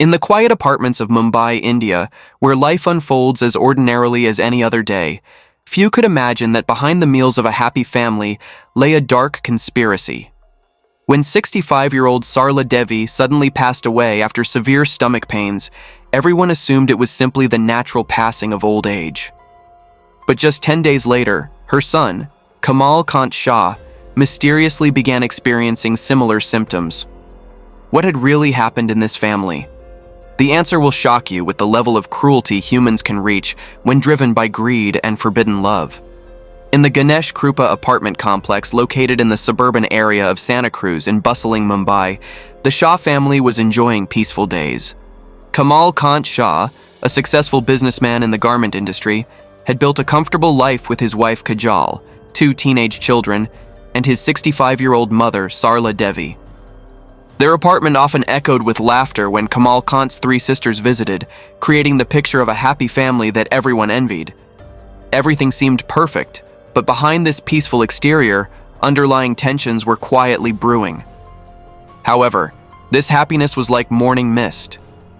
In the quiet apartments of Mumbai, India, where life unfolds as ordinarily as any other day, few could imagine that behind the meals of a happy family lay a dark conspiracy. When 65-year-old Sarla Devi suddenly passed away after severe stomach pains, everyone assumed it was simply the natural passing of old age. But just 10 days later, her son, Kamal Kant, mysteriously began experiencing similar symptoms. What had really happened in this family? The answer will shock you with the level of cruelty humans can reach when driven by greed and forbidden love. In the Ganesh Krupa apartment complex located in the suburban area of Santa Cruz in bustling Mumbai, the Shah family was enjoying peaceful days. Kamal Kant, a successful businessman in the garment industry, had built a comfortable life with his wife Kajal, 2 teenage children, and his 65-year-old mother, Sarla Devi. Their apartment often echoed with laughter when Kamal Kant's 3 sisters visited, creating the picture of a happy family that everyone envied. Everything seemed perfect, but behind this peaceful exterior, underlying tensions were quietly brewing. However, this happiness was like morning mist,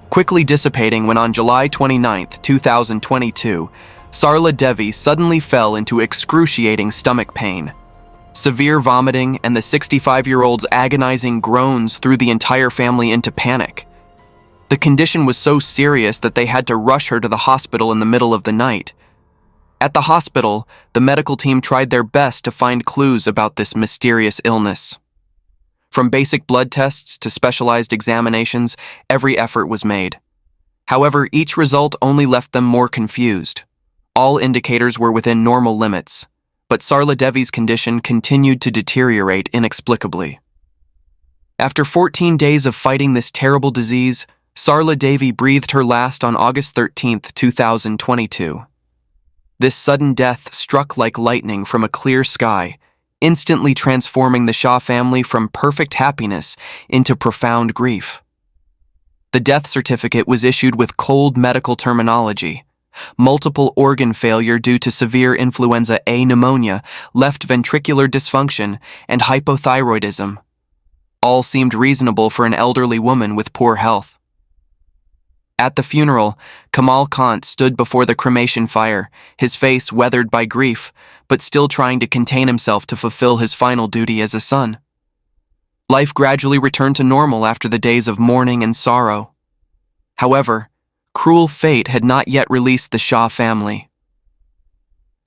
quickly dissipating when on July 29, 2022, Sarla Devi suddenly fell into excruciating stomach pain. Severe vomiting and the 65-year-old's agonizing groans threw the entire family into panic. The condition was so serious that they had to rush her to the hospital in the middle of the night. At the hospital, the medical team tried their best to find clues about this mysterious illness. From basic blood tests to specialized examinations, every effort was made. However, each result only left them more confused. All indicators were within normal limits, but Sarla Devi's condition continued to deteriorate inexplicably. After 14 days of fighting this terrible disease, Sarla Devi breathed her last on August 13, 2022. This sudden death struck like lightning from a clear sky, instantly transforming the Shah family from perfect happiness into profound grief. The death certificate was issued with cold medical terminology: multiple organ failure due to severe influenza A pneumonia, left ventricular dysfunction, and hypothyroidism. All seemed reasonable for an elderly woman with poor health. At the funeral, Kamal Kant stood before the cremation fire, his face weathered by grief, but still trying to contain himself to fulfill his final duty as a son. Life gradually returned to normal after the days of mourning and sorrow. However, cruel fate had not yet released the Shah family.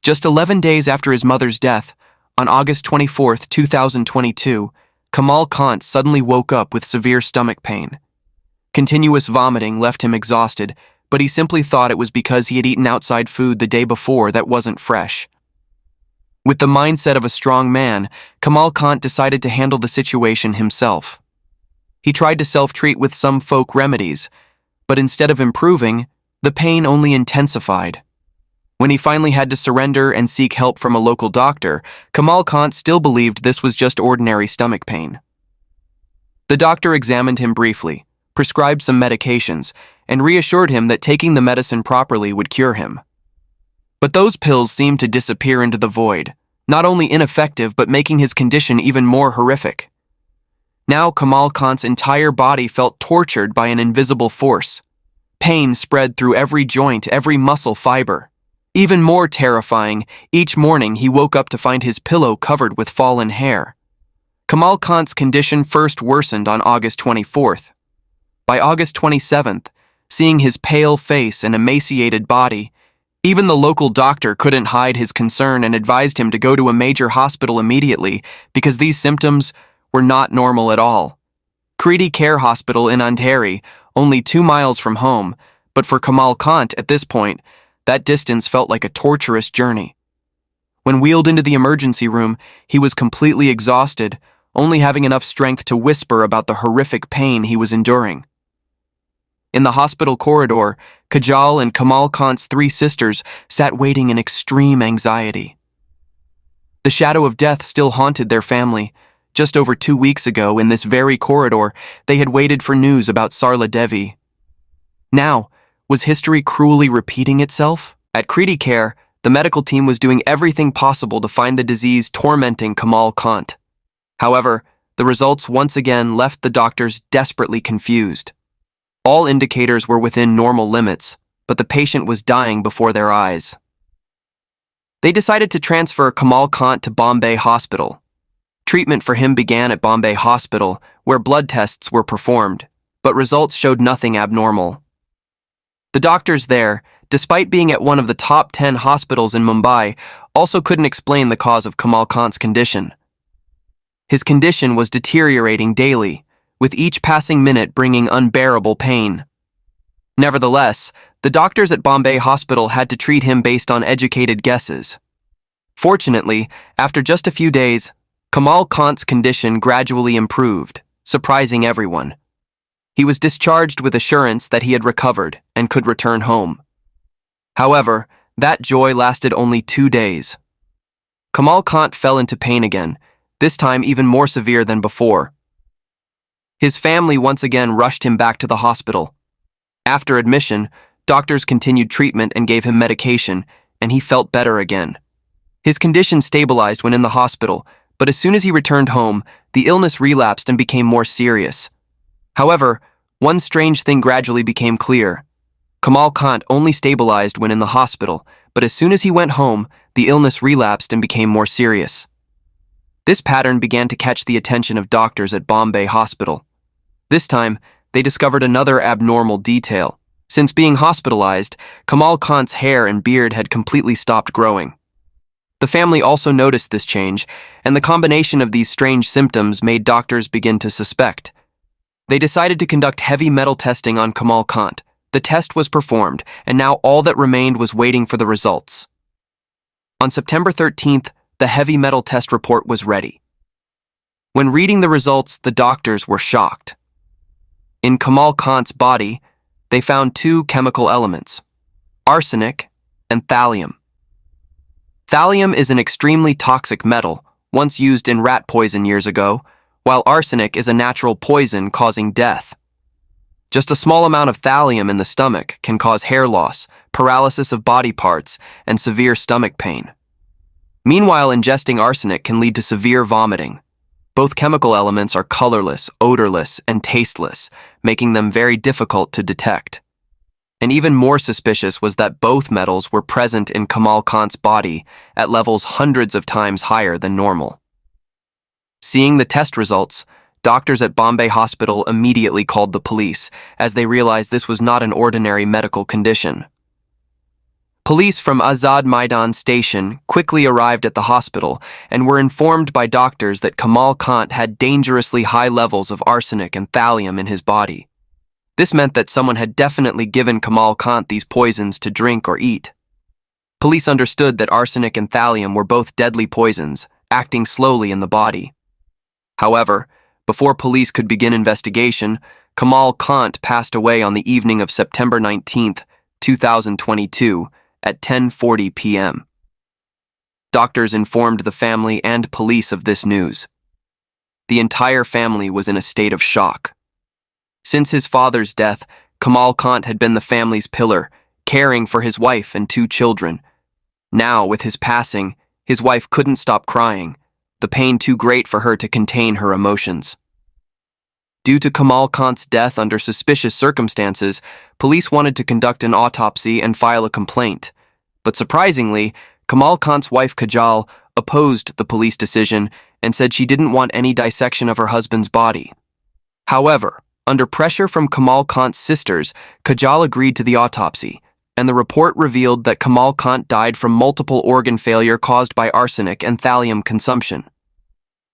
Just 11 days after his mother's death, on August 24, 2022, Kamal Kant suddenly woke up with severe stomach pain. Continuous vomiting left him exhausted, but he simply thought it was because he had eaten outside food the day before that wasn't fresh. With the mindset of a strong man, Kamal Kant decided to handle the situation himself. He tried to self-treat with some folk remedies, but instead of improving, the pain only intensified. When he finally had to surrender and seek help from a local doctor, Kamal Kant still believed this was just ordinary stomach pain. The doctor examined him briefly, prescribed some medications, and reassured him that taking the medicine properly would cure him. But those pills seemed to disappear into the void, not only ineffective but making his condition even more horrific. Now Kamal Kant's entire body felt tortured by an invisible force. Pain spread through every joint, every muscle fiber. Even more terrifying, each morning he woke up to find his pillow covered with fallen hair. Kamal Kant's condition first worsened on August 24th. By August 27th, seeing his pale face and emaciated body, even the local doctor couldn't hide his concern and advised him to go to a major hospital immediately because these symptoms were not normal at all. Criti Care Hospital in Andheri, only 2 miles from home, but for Kamal Kant at this point, that distance felt like a torturous journey. When wheeled into the emergency room, he was completely exhausted, only having enough strength to whisper about the horrific pain he was enduring. In the hospital corridor, Kajal and Kamal Kant's 3 sisters sat waiting in extreme anxiety. The shadow of death still haunted their family. Just over 2 weeks ago, in this very corridor, they had waited for news about Sarla Devi. Now, was history cruelly repeating itself? At Criti Care, the medical team was doing everything possible to find the disease tormenting Kamal Kant. However, the results once again left the doctors desperately confused. All indicators were within normal limits, but the patient was dying before their eyes. They decided to transfer Kamal Kant to Bombay Hospital. Treatment for him began at Bombay Hospital, where blood tests were performed, but results showed nothing abnormal. The doctors there, despite being at one of the top 10 hospitals in Mumbai, also couldn't explain the cause of Kamal Kant's condition. His condition was deteriorating daily, with each passing minute bringing unbearable pain. Nevertheless, the doctors at Bombay Hospital had to treat him based on educated guesses. Fortunately, after just a few days, Kamal Kant's condition gradually improved, surprising everyone. He was discharged with assurance that he had recovered and could return home. However, that joy lasted only 2 days. Kamal Kant fell into pain again, this time even more severe than before. His family once again rushed him back to the hospital. After admission, doctors continued treatment and gave him medication, and he felt better again. His condition stabilized when in the hospital, but as soon as he returned home, the illness relapsed and became more serious. However, one strange thing gradually became clear. Kamal Kant only stabilized when in the hospital, but as soon as he went home, the illness relapsed and became more serious. This pattern began to catch the attention of doctors at Bombay Hospital. This time, they discovered another abnormal detail. Since being hospitalized, Kamal Kant's hair and beard had completely stopped growing. The family also noticed this change, and the combination of these strange symptoms made doctors begin to suspect. They decided to conduct heavy metal testing on Kamal Kant. The test was performed, and now all that remained was waiting for the results. On September 13th, the heavy metal test report was ready. When reading the results, the doctors were shocked. In Kamal Kant's body, they found 2 chemical elements, arsenic and thallium. Thallium is an extremely toxic metal, once used in rat poison years ago, while arsenic is a natural poison causing death. Just a small amount of thallium in the stomach can cause hair loss, paralysis of body parts, and severe stomach pain. Meanwhile, ingesting arsenic can lead to severe vomiting. Both chemical elements are colorless, odorless, and tasteless, making them very difficult to detect. And even more suspicious was that both metals were present in Kamal Kant's body at levels hundreds of times higher than normal. Seeing the test results, doctors at Bombay Hospital immediately called the police, as they realized this was not an ordinary medical condition. Police from Azad Maidan station quickly arrived at the hospital and were informed by doctors that Kamal Kant had dangerously high levels of arsenic and thallium in his body. This meant that someone had definitely given Kamal Kant these poisons to drink or eat. Police understood that arsenic and thallium were both deadly poisons, acting slowly in the body. However, before police could begin investigation, Kamal Kant passed away on the evening of September 19th, 2022, at 10:40 p.m. Doctors informed the family and police of this news. The entire family was in a state of shock. Since his father's death, Kamal Kant had been the family's pillar, caring for his wife and 2 children. Now, with his passing, his wife couldn't stop crying, the pain too great for her to contain her emotions. Due to Kamal Kant's death under suspicious circumstances, police wanted to conduct an autopsy and file a complaint. But surprisingly, Kamal Kant's wife Kajal opposed the police decision and said she didn't want any dissection of her husband's body. However, under pressure from Kamal Kant's sisters, Kajal agreed to the autopsy, and the report revealed that Kamal Kant died from multiple organ failure caused by arsenic and thallium consumption.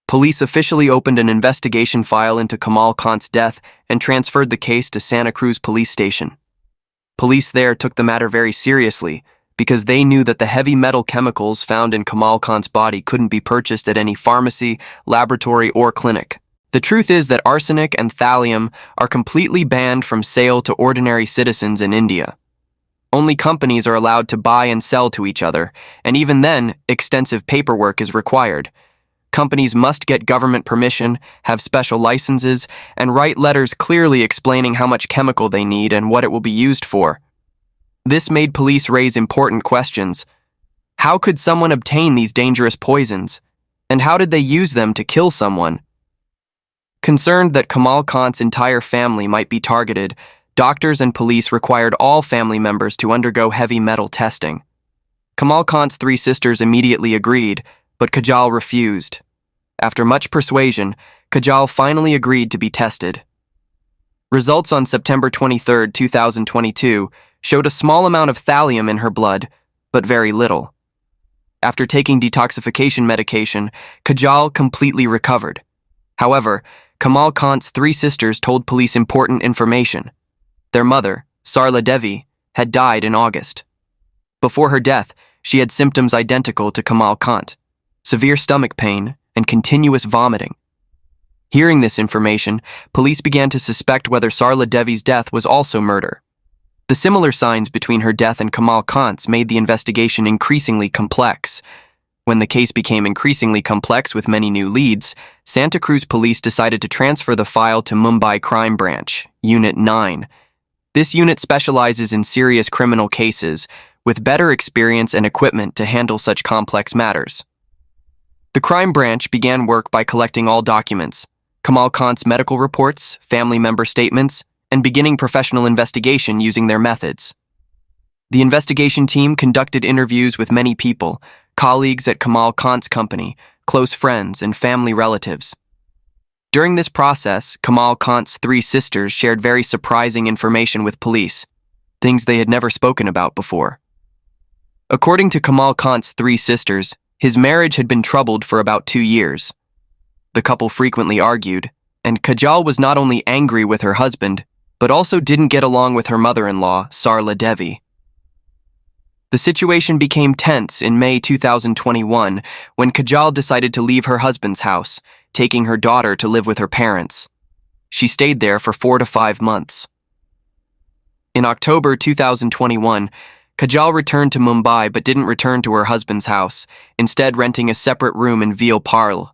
Police officially opened an investigation file into Kamal Kant's death and transferred the case to Santa Cruz Police Station. Police there took the matter very seriously because they knew that the heavy metal chemicals found in Kamal Kant's body couldn't be purchased at any pharmacy, laboratory, or clinic. The truth is that arsenic and thallium are completely banned from sale to ordinary citizens in India. Only companies are allowed to buy and sell to each other, and even then, extensive paperwork is required. Companies must get government permission, have special licenses, and write letters clearly explaining how much chemical they need and what it will be used for. This made police raise important questions. How could someone obtain these dangerous poisons? And how did they use them to kill someone? Concerned that Kamal Kant's entire family might be targeted, doctors and police required all family members to undergo heavy metal testing. Kamal Kant's three sisters immediately agreed, but Kajal refused. After much persuasion, Kajal finally agreed to be tested. Results on September 23, 2022, showed a small amount of thallium in her blood, but very little. After taking detoxification medication, Kajal completely recovered. However, Kamal Kant's three sisters told police important information. Their mother, Sarla Devi, had died in August. Before her death, she had symptoms identical to Kamal Kant: severe stomach pain and continuous vomiting. Hearing this information, police began to suspect whether Sarla Devi's death was also murder. The similar signs between her death and Kamal Kant's made the investigation increasingly complex. When the case became increasingly complex with many new leads, Santa Cruz police decided to transfer the file to Mumbai Crime Branch, Unit 9. This unit specializes in serious criminal cases, with better experience and equipment to handle such complex matters. The crime branch began work by collecting all documents: Kamal Kant's medical reports, family member statements, and beginning professional investigation using their methods. The investigation team conducted interviews with many people, colleagues at Kamal Kant's company, close friends, and family relatives. During this process, Kamal Kant's three sisters shared very surprising information with police, things they had never spoken about before. According to Kamal Kant's three sisters, his marriage had been troubled for about 2 years. The couple frequently argued, and Kajal was not only angry with her husband, but also didn't get along with her mother-in-law, Sarla Devi. The situation became tense in May 2021 when Kajal decided to leave her husband's house, taking her daughter to live with her parents. She stayed there for 4 to 5 months. In October 2021, Kajal returned to Mumbai but didn't return to her husband's house, instead renting a separate room in Ville Parle.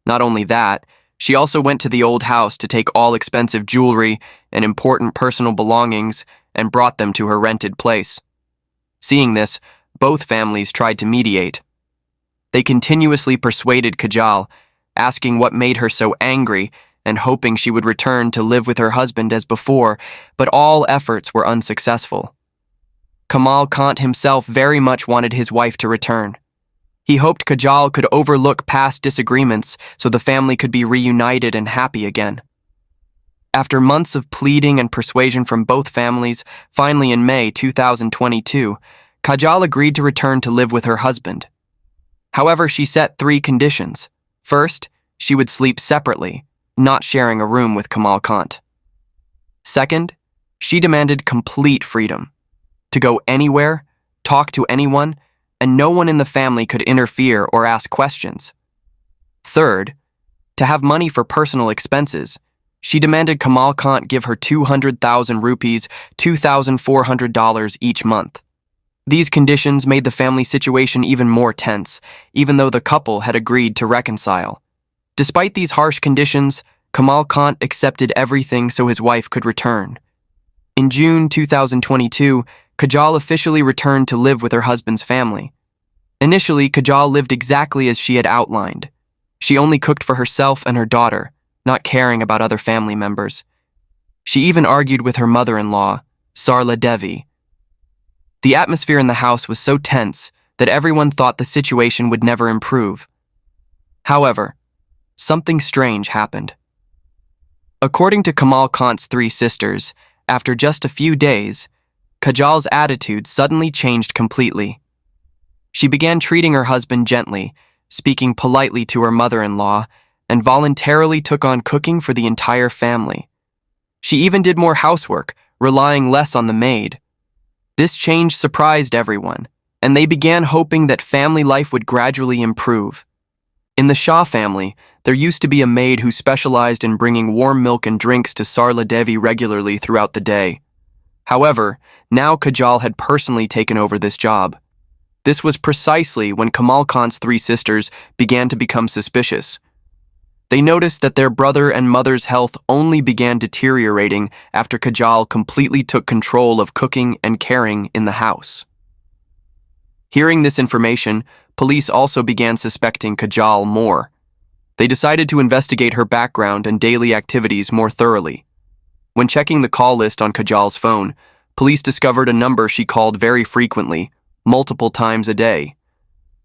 Not only that, she also went to the old house to take all expensive jewelry and important personal belongings and brought them to her rented place. Seeing this, both families tried to mediate. They continuously persuaded Kajal, asking what made her so angry and hoping she would return to live with her husband as before, but all efforts were unsuccessful. Kamal Kant himself very much wanted his wife to return. He hoped Kajal could overlook past disagreements so the family could be reunited and happy again. After months of pleading and persuasion from both families, finally in May 2022, Kajal agreed to return to live with her husband. However, she set 3 conditions. First, she would sleep separately, not sharing a room with Kamal Kant. Second, she demanded complete freedom to go anywhere, talk to anyone, and no one in the family could interfere or ask questions. Third, to have money for personal expenses. She demanded Kamal Kant give her 200,000 rupees, $2,400 each month. These conditions made the family situation even more tense, even though the couple had agreed to reconcile. Despite these harsh conditions, Kamal Kant accepted everything so his wife could return. In June 2022, Kajal officially returned to live with her husband's family. Initially, Kajal lived exactly as she had outlined. She only cooked for herself and her daughter, not caring about other family members. She even argued with her mother-in-law, Sarla Devi. The atmosphere in the house was so tense that everyone thought the situation would never improve. However, something strange happened. According to Kamal Kant's 3 sisters, after just a few days, Kajal's attitude suddenly changed completely. She began treating her husband gently, speaking politely to her mother-in-law, and voluntarily took on cooking for the entire family. She even did more housework, relying less on the maid. This change surprised everyone, and they began hoping that family life would gradually improve. In the Shah family, there used to be a maid who specialized in bringing warm milk and drinks to Sarla Devi regularly throughout the day. However, now Kajal had personally taken over this job. This was precisely when Kamal Kant's 3 sisters began to become suspicious. They noticed that their brother and mother's health only began deteriorating after Kajal completely took control of cooking and caring in the house. Hearing this information, police also began suspecting Kajal more. They decided to investigate her background and daily activities more thoroughly. When checking the call list on Kajal's phone, police discovered a number she called very frequently, multiple times a day.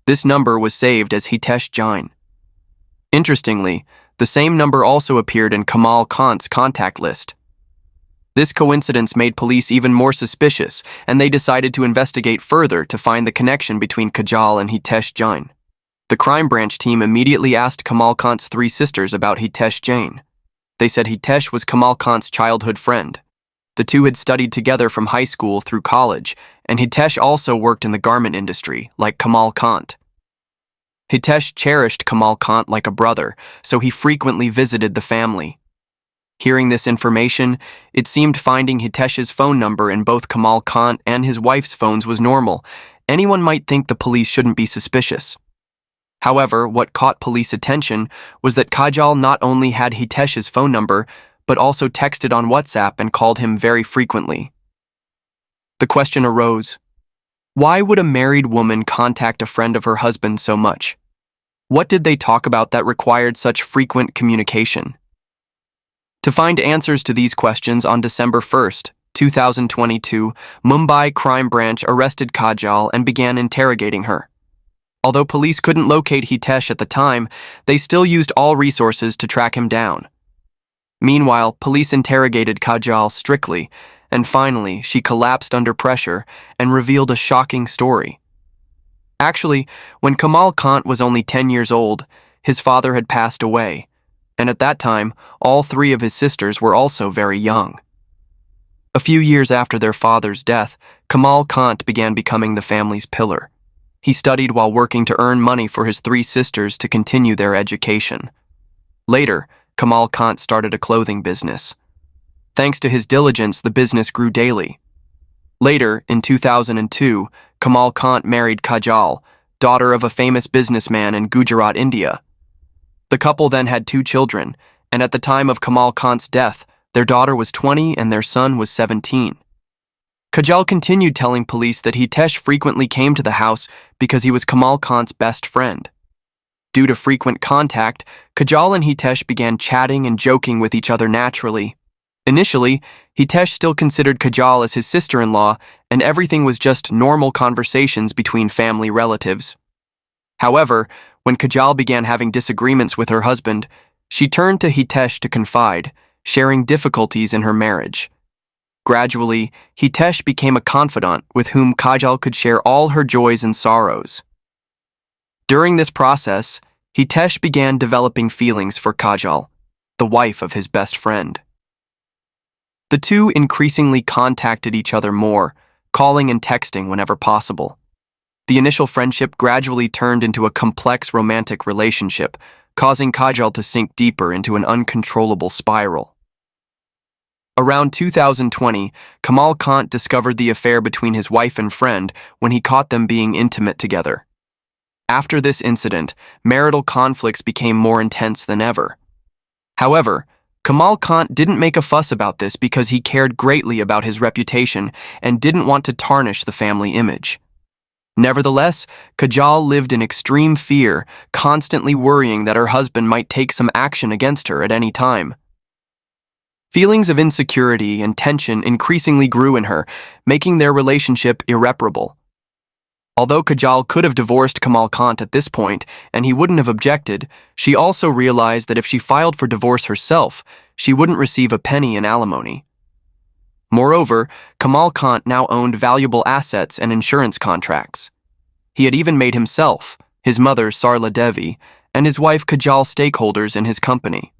This number was saved as Hitesh Jain. Interestingly, the same number also appeared in Kamal Kant's contact list. This coincidence made police even more suspicious, and they decided to investigate further to find the connection between Kajal and Hitesh Jain. The crime branch team immediately asked Kamal Kant's three sisters about Hitesh Jain. They said Hitesh was Kamal Kant's childhood friend. The two had studied together from high school through college, and Hitesh also worked in the garment industry, like Kamal Kant. Hitesh cherished Kamal Kant like a brother, so he frequently visited the family. Hearing this information, it seemed finding Hitesh's phone number in both Kamal Kant and his wife's phones was normal. Anyone might think the police shouldn't be suspicious. However, what caught police attention was that Kajal not only had Hitesh's phone number, but also texted on WhatsApp and called him very frequently. The question arose, why would a married woman contact a friend of her husband so much? What did they talk about that required such frequent communication? To find answers to these questions, on December 1st, 2022, Mumbai Crime Branch arrested Kajal and began interrogating her. Although police couldn't locate Hitesh at the time, they still used all resources to track him down. Meanwhile, police interrogated Kajal strictly, and finally, she collapsed under pressure and revealed a shocking story. Actually, when Kamal Kant was only 10 years old, his father had passed away, and at that time, all three of his sisters were also very young. A few years after their father's death, Kamal Kant began becoming the family's pillar. He studied while working to earn money for his three sisters to continue their education. Later, Kamal Kant started a clothing business. Thanks to his diligence, the business grew daily. Later, in 2002, Kamal Kant married Kajal, daughter of a famous businessman in Gujarat, India. The couple then had 2 children, and at the time of Kamal Kant's death, their daughter was 20 and their son was 17. Kajal continued telling police that Hitesh frequently came to the house because he was Kamal Kant's best friend. Due to frequent contact, Kajal and Hitesh began chatting and joking with each other naturally. Initially, Hitesh still considered Kajal as his sister-in-law, and everything was just normal conversations between family relatives. However, when Kajal began having disagreements with her husband, she turned to Hitesh to confide, sharing difficulties in her marriage. Gradually, Hitesh became a confidant with whom Kajal could share all her joys and sorrows. During this process, Hitesh began developing feelings for Kajal, the wife of his best friend. The two increasingly contacted each other more, calling and texting whenever possible. The initial friendship gradually turned into a complex romantic relationship, causing Kajal to sink deeper into an uncontrollable spiral. Around 2020, Kamal Kant discovered the affair between his wife and friend when he caught them being intimate together. After this incident, marital conflicts became more intense than ever. However, Kamal Kant didn't make a fuss about this because he cared greatly about his reputation and didn't want to tarnish the family image. Nevertheless, Kajal lived in extreme fear, constantly worrying that her husband might take some action against her at any time. Feelings of insecurity and tension increasingly grew in her, making their relationship irreparable. Although Kajal could have divorced Kamal Kant at this point, and he wouldn't have objected, she also realized that if she filed for divorce herself, she wouldn't receive a penny in alimony. Moreover, Kamal Kant now owned valuable assets and insurance contracts. He had even made himself, his mother Sarla Devi, and his wife Kajal stakeholders in his company.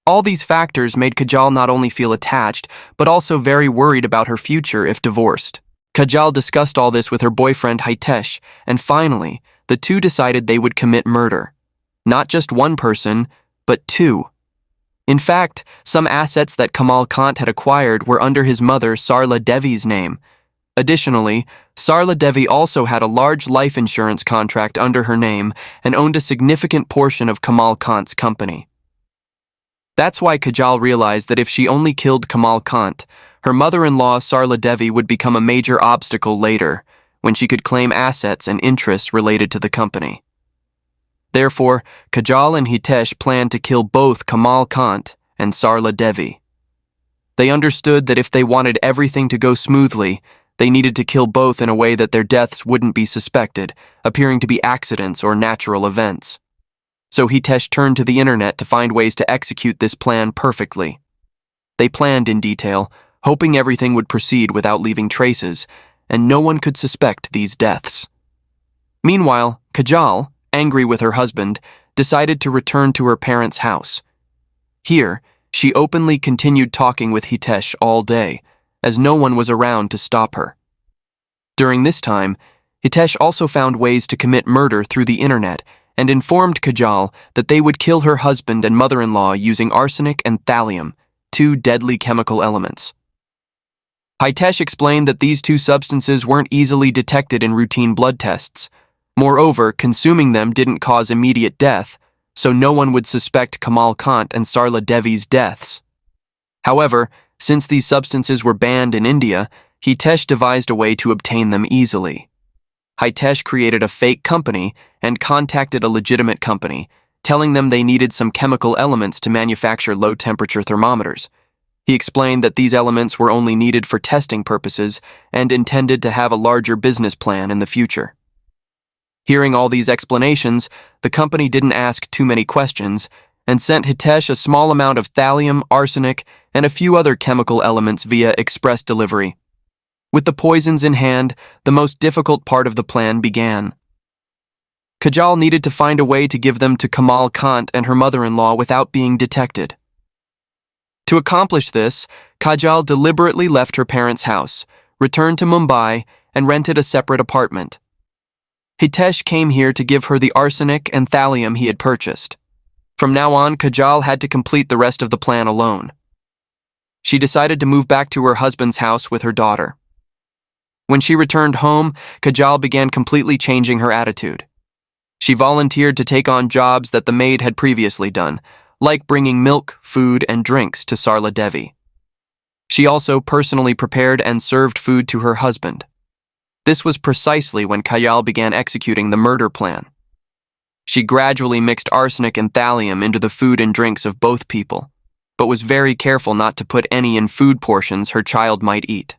All these factors made Kajal not only feel attached, but also very worried about her future if divorced. Kajal discussed all this with her boyfriend Hitesh, and finally, the two decided they would commit murder. Not just one person, but 2. In fact, some assets that Kamal Kant had acquired were under his mother Sarla Devi's name. Additionally, Sarla Devi also had a large life insurance contract under her name and owned a significant portion of Kamal Kant's company. That's why Kajal realized that if she only killed Kamal Kant, her mother-in-law Sarla Devi would become a major obstacle later, when she could claim assets and interests related to the company. Therefore, Kajal and Hitesh planned to kill both Kamal Kant and Sarla Devi. They understood that if they wanted everything to go smoothly, they needed to kill both in a way that their deaths wouldn't be suspected, appearing to be accidents or natural events. So Hitesh turned to the internet to find ways to execute this plan perfectly. They planned in detail, hoping everything would proceed without leaving traces, and no one could suspect these deaths. Meanwhile, Kajal, angry with her husband, decided to return to her parents' house. Here, she openly continued talking with Hitesh all day, as no one was around to stop her. During this time, Hitesh also found ways to commit murder through the internet and informed Kajal that they would kill her husband and mother-in-law using arsenic and thallium, two deadly chemical elements. Hitesh explained that these two substances weren't easily detected in routine blood tests. Moreover, consuming them didn't cause immediate death, so no one would suspect Kamal Kant and Sarla Devi's deaths. However, since these substances were banned in India, Hitesh devised a way to obtain them easily. Hitesh created a fake company and contacted a legitimate company, telling them they needed some chemical elements to manufacture low-temperature thermometers. He explained that these elements were only needed for testing purposes and intended to have a larger business plan in the future. Hearing all these explanations, the company didn't ask too many questions and sent Hitesh a small amount of thallium, arsenic, and a few other chemical elements via express delivery. With the poisons in hand, the most difficult part of the plan began. Kajal needed to find a way to give them to Kamal Kant and her mother-in-law without being detected. To accomplish this, Kajal deliberately left her parents' house, returned to Mumbai, and rented a separate apartment. Hitesh came here to give her the arsenic and thallium he had purchased. From now on, Kajal had to complete the rest of the plan alone. She decided to move back to her husband's house with her daughter. When she returned home, Kajal began completely changing her attitude. She volunteered to take on jobs that the maid had previously done, like bringing milk, food, and drinks to Sarla Devi. She also personally prepared and served food to her husband. This was precisely when Kajal began executing the murder plan. She gradually mixed arsenic and thallium into the food and drinks of both people, but was very careful not to put any in food portions her child might eat.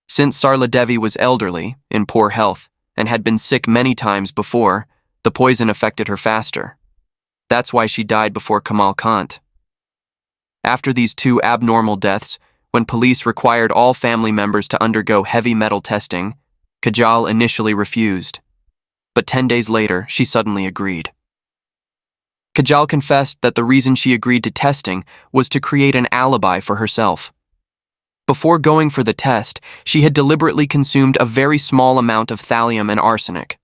Since Sarla Devi was elderly, in poor health, and had been sick many times before, the poison affected her faster. That's why she died before Kamal Kant. After these two abnormal deaths, when police required all family members to undergo heavy metal testing, Kajal initially refused. But 10 days later, she suddenly agreed. Kajal confessed that the reason she agreed to testing was to create an alibi for herself. Before going for the test, she had deliberately consumed a very small amount of thallium and arsenic.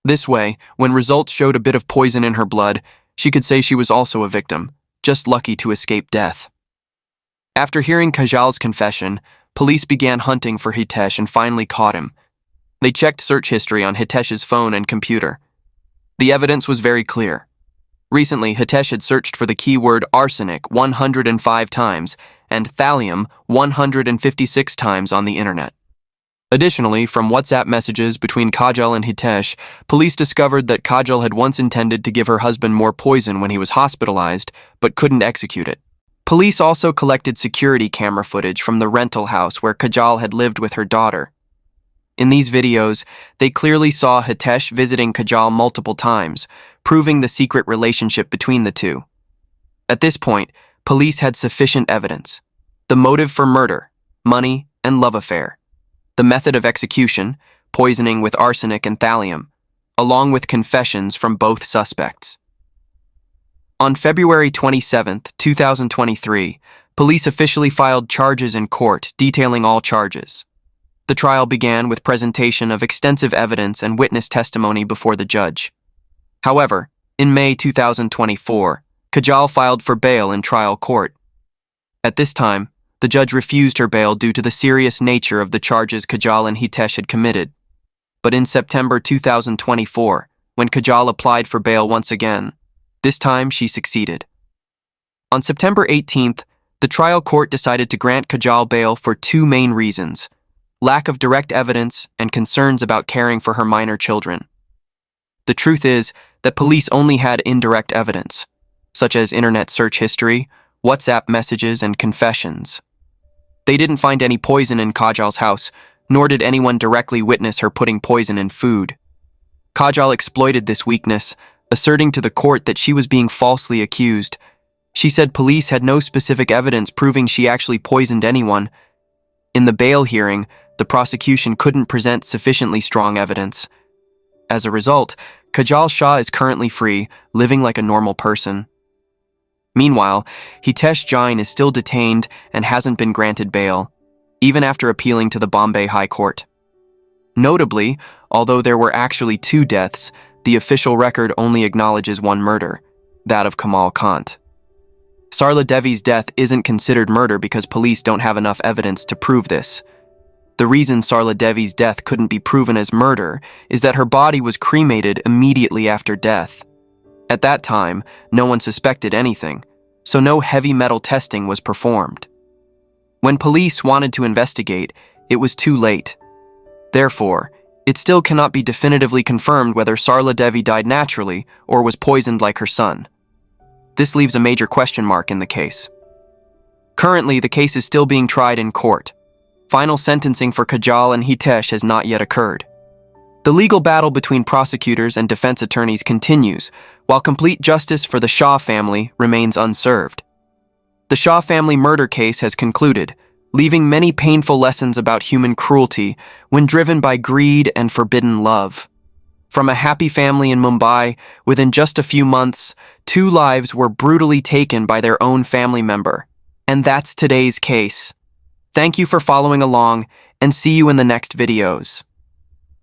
This way, when results showed a bit of poison in her blood, she could say she was also a victim, just lucky to escape death. After hearing Kajal's confession, police began hunting for Hitesh and finally caught him. They checked search history on Hitesh's phone and computer. The evidence was very clear. Recently, Hitesh had searched for the keyword arsenic 105 times and thallium 156 times on the internet. Additionally, from WhatsApp messages between Kajal and Hitesh, police discovered that Kajal had once intended to give her husband more poison when he was hospitalized, but couldn't execute it. Police also collected security camera footage from the rental house where Kajal had lived with her daughter. In these videos, they clearly saw Hitesh visiting Kajal multiple times, proving the secret relationship between the two. At this point, police had sufficient evidence: the motive for murder, money, and love affair; the method of execution, poisoning with arsenic and thallium, along with confessions from both suspects. On February 27, 2023, police officially filed charges in court detailing all charges. The trial began with presentation of extensive evidence and witness testimony before the judge. However, in May 2024, Kajal filed for bail in trial court. At this time, the judge refused her bail due to the serious nature of the charges Kajal and Hitesh had committed. But in September 2024, when Kajal applied for bail once again, this time she succeeded. On September 18th, the trial court decided to grant Kajal bail for two main reasons: lack of direct evidence and concerns about caring for her minor children. The truth is that police only had indirect evidence, such as internet search history, WhatsApp messages, and confessions. They didn't find any poison in Kajal's house, nor did anyone directly witness her putting poison in food. Kajal exploited this weakness, asserting to the court that she was being falsely accused. She said police had no specific evidence proving she actually poisoned anyone. In the bail hearing, the prosecution couldn't present sufficiently strong evidence. As a result, Kajal Shah is currently free, living like a normal person. Meanwhile, Hitesh Jain is still detained and hasn't been granted bail, even after appealing to the Bombay High Court. Notably, although there were actually 2 deaths, the official record only acknowledges 1 murder, that of Kamal Kant. Sarla Devi's death isn't considered murder because police don't have enough evidence to prove this. The reason Sarla Devi's death couldn't be proven as murder is that her body was cremated immediately after death. At that time, no one suspected anything, so no heavy metal testing was performed. When police wanted to investigate, it was too late. Therefore, it still cannot be definitively confirmed whether Sarla Devi died naturally or was poisoned like her son. This leaves a major question mark in the case. Currently, the case is still being tried in court. Final sentencing for Kajal and Hitesh has not yet occurred. The legal battle between prosecutors and defense attorneys continues, while complete justice for the Shah family remains unserved. The Shah family murder case has concluded, leaving many painful lessons about human cruelty when driven by greed and forbidden love. From a happy family in Mumbai, within just a few months, 2 lives were brutally taken by their own family member. And that's today's case. Thank you for following along, and see you in the next videos.